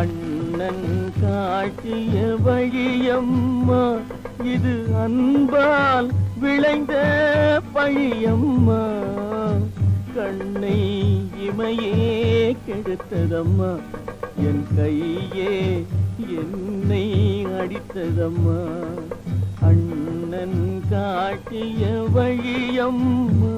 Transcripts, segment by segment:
அண்ணன் காட்டிய வழியம்மா, இது அன்பால் விளைந்த பழியம்மா. கண்ணை இமையே கெடுத்ததம்மா, என் கையே என்னை அடித்ததம்மா. அண்ணன் காட்டிய வழியம்மா.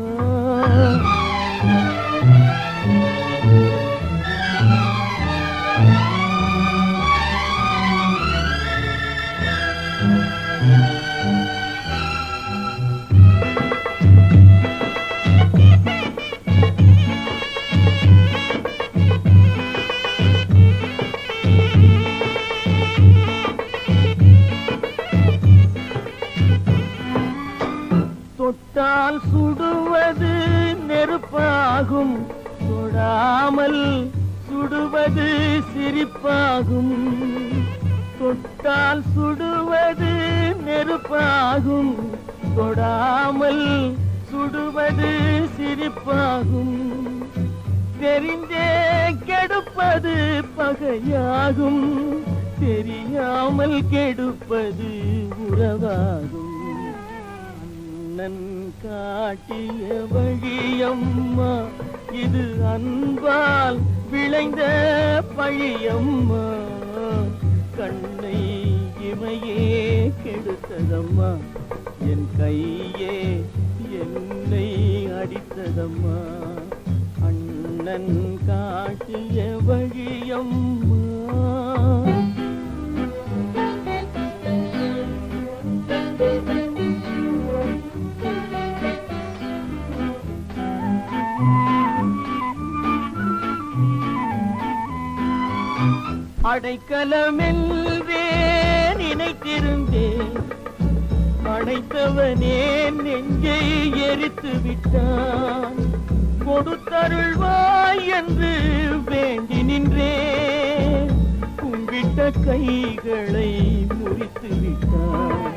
தொட்டால் சுடுவது நெருப்பாகும், தொடாமல் சுடுவது சிரிப்பாகும். தொட்டால் சுடுவது நெருப்பாகும், தொடாமல் சுடுவது சிரிப்பாகும். தெரிந்தே கெடுப்பது பகையாகும், தெரியாமல் கெடுப்பது உறவாகும். அண்ணன் காட்டிய வழியம்மா, இது அன்பால் விளைந்த பழியம்மா. கண்ணை இமையே கெடுத்ததம்மா, என் கையே என்னை அடித்ததம்மா. அண்ணன் காட்டிய வழியம்மா. அடைக்கலமென்றே நினைத்திருந்தேன், அடைத்தவனே நெஞ்சை எரித்து விட்டான். கொடுத்தருள்வாய் என்று வேண்டி நின்றேன், கும்பிட்ட கைகளை முறித்து விட்டான்.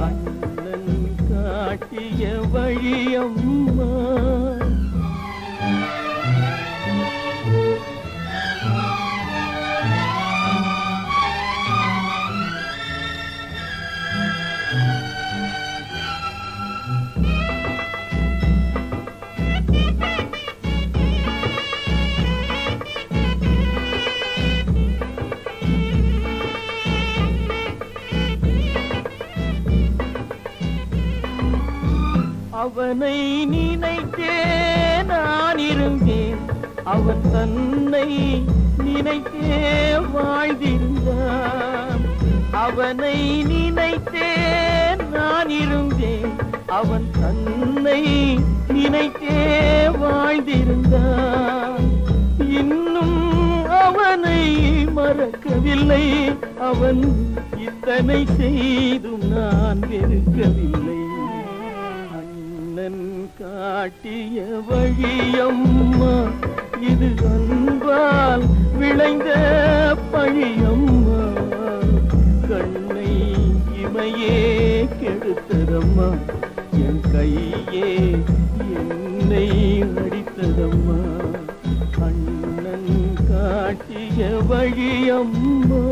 அண்ணன் காட்டிய வழியம்மா. அவனை நினைத்தே நான் இருந்தேன், அவன் தன்னை நினைத்தே வாழ்ந்திருந்தான். அவனை நினைத்தே நான் இருந்தேன், அவன் தன்னை நினைத்தே வாழ்ந்திருந்தான். இன்னும் அவனை மறக்கவில்லை, அவன் இத்தனை செய்தும் நான் வெறுக்கவில்லை. அண்ணன் காட்டிய வழியம்மா, இது அன்பால் விளைந்த பழியம்மா. கண்ணை இமையே கெடுத்ததம்மா, என் கையே என்னை அடித்ததம்மா. அண்ணன் காட்டிய வழியம்மா.